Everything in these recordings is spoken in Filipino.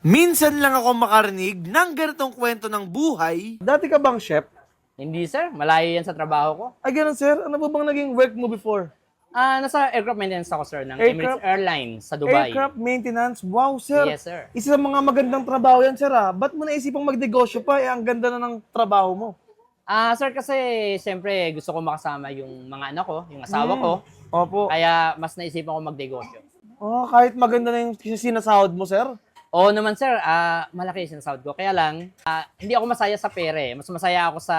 Minsan lang ako makarinig ng ganitong kwento ng buhay. Dati ka bang chef? Hindi sir, malayo yan sa trabaho ko. Ay, ganun sir. Ano ba bang naging work mo before? Nasa aircraft maintenance ako sir, ng Emirates Airlines sa Dubai. Aircraft maintenance? Wow, sir. Yes sir. Isa sa mga magandang trabaho yan, sir. Ba't mo naisipang magnegosyo pa? Ang ganda na ng trabaho mo. Sir kasi siyempre gusto ko makasama yung mga anak ko, yung asawa ko. Opo. Kaya mas naisipan ko magnegosyo. Oh, kahit maganda na yung sinasahod mo, sir. Oo naman sir, malaki yung sinasahod ko. Kaya lang, hindi ako masaya sa pera eh. Mas masaya ako sa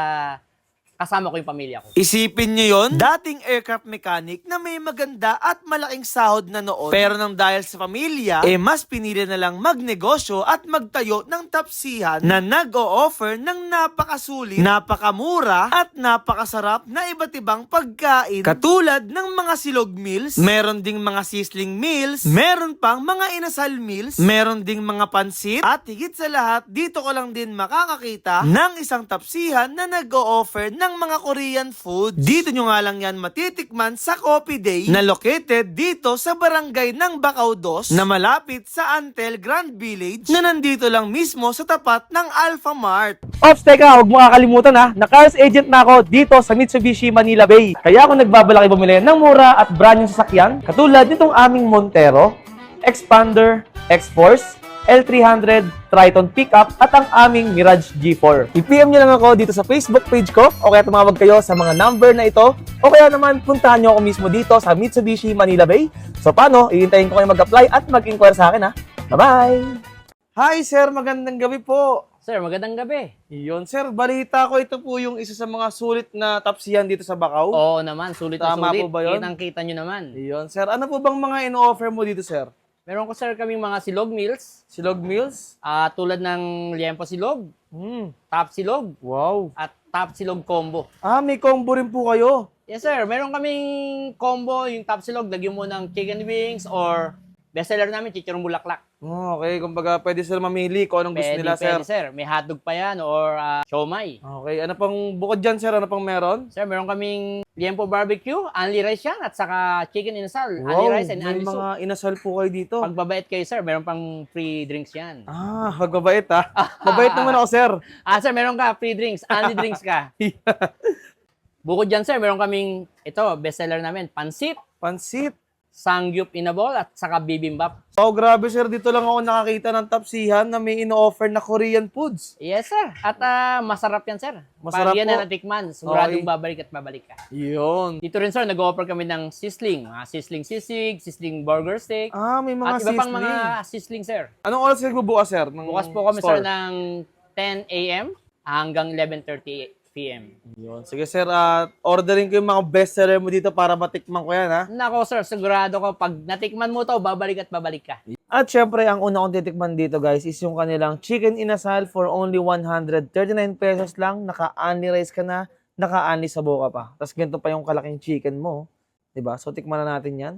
kasama ko yung pamilya ko. Isipin nyo yon, dating aircraft mechanic na may maganda at malaking sahod na noon. Pero nang dahil sa pamilya, mas pinili na lang magnegosyo at magtayo ng tapsihan na nag-o-offer ng napakasulit, napakamura at napakasarap na iba't ibang pagkain. Katulad ng mga silog meals, meron ding mga sizzling meals, meron pang mga inasal meals, meron ding mga pansit, at higit sa lahat, dito ko lang din makakakita ng isang tapsihan na nag-o-offer ng mga Korean food. Dito nyo nga lang yan matitikman sa Coffee Day na located dito sa barangay ng Bacau 2 na malapit sa Antel Grand Village na nandito lang mismo sa tapat ng Alpha Mart. Ops, teka, huwag mo kakalimutan na cars agent na ako dito sa Mitsubishi Manila Bay. Kaya ako nagbabalaki bumili ng mura at brand yung sasakyan, katulad nitong aming Montero, Expander, X-Force, L300, Triton Pickup at ang aming Mirage G4. I-PM nyo lang ako dito sa Facebook page ko o kaya tumawag kayo sa mga number na ito o kaya naman puntahan nyo ako mismo dito sa Mitsubishi Manila Bay. So paano, iintayin ko kayo mag-apply at mag-inquire sa akin ha. Bye-bye! Hi sir, magandang gabi po. Sir, magandang gabi. Iyon sir, balita ko ito po yung isa sa mga sulit na tapsihan dito sa Bacau. Oo naman, sulit na Tama sulit. po ba yun? Kitang-kita nyo naman. Iyon sir, ano po bang mga ino-offer mo dito sir? Meron ko sir kaming mga silog meals, Silog meals? tulad ng liempo silog, top silog, Wow. at top silog combo. May combo rin po kayo. Yes sir, meron kaming combo, yung top silog, lagyan mo ng chicken wings or bestseller namin, chicharong bulaklak. Okay, kumbaga pwede sila mamili kung anong gusto nila sir. Pwede sir, may hotdog pa yan or siomay. Okay, ano pang bukod dyan sir? Ano pang meron? Sir, meron kaming liempo barbecue, only rice yan, at saka chicken inasal, only Wow, rice and may only soup. mga inasal po kayo dito. Pag babait kayo sir, meron pang free drinks yan. Magbabait ha. Mabait naman ako sir. Sir, meron ka free drinks, only drinks ka. Bukod dyan sir, meron kaming, ito, bestseller namin, pansit, Pansit. sangyup in a bowl, at saka bibimbap. Oh, grabe sir, dito lang ako nakakita ng tapsihan na may ino-offer na Korean foods. Yes sir, at masarap yan sir. Masarap Pag yan po. na natikman, siguradong Okay. babalik at babalik ka. Yun. Dito rin sir, nag-offer kami ng sizzling, mga sizzling sisig, sizzling burger steak, May mga at iba pang sizzling. mga sizzling sir. Anong oras kayo bubukas sir? Ng Bukas po kami store? sir ng 10 a.m. hanggang 11:30 p.m. Yun. Sige sir, ordering ko yung mga bestseller mo dito para matikman ko yan ha. Nako sir, sigurado ko pag natikman mo to, babalik at babalik ka. At syempre, ang una kong titikman dito guys is yung kanilang chicken inasal for only 139 pesos lang. Naka-only rice ka na, naka-only sabaw ka pa. Tapos ganito pa yung kalaking chicken mo. Diba? So tikman na natin yan.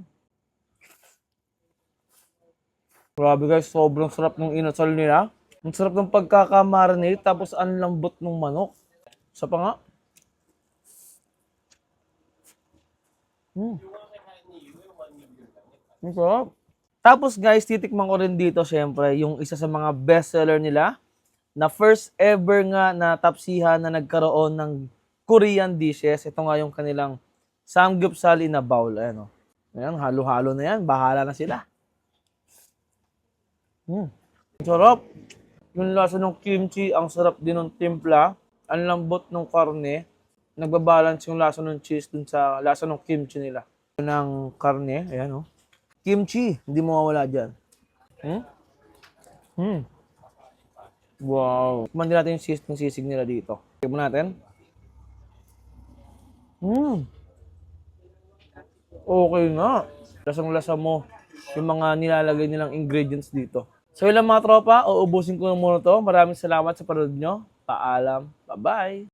Grabe guys, sobrang sarap ng inasal nila. Ang sarap ng pagkakamarinate, tapos ang lambot ng manok. Isa pa nga. Ang sarap. Tapos guys, titikman ko rin dito syempre yung isa sa mga bestseller nila na first ever nga na tapsihan na nagkaroon ng Korean dishes. Ito nga yung kanilang samgyeopsal in a bowl. Ayan, ayan, halo-halo na yan. Bahala na sila. Ang sarap. Yung lasa ng kimchi, ang sarap din ng timpla. Ang lambot ng karne. Nagbabalance yung lasa ng cheese dun sa lasa ng kimchi nila. Ng karne, ayan Kimchi, hindi mo mawala dyan. Wow. Kumandi natin yung sisig nila dito. Tignan natin. Okay nga. Lasang-lasa mo yung mga nilalagay nilang ingredients dito. So ilang mga tropa, uubusin ko na muna to. Maraming salamat sa panood nyo. Paalam. Bye-bye.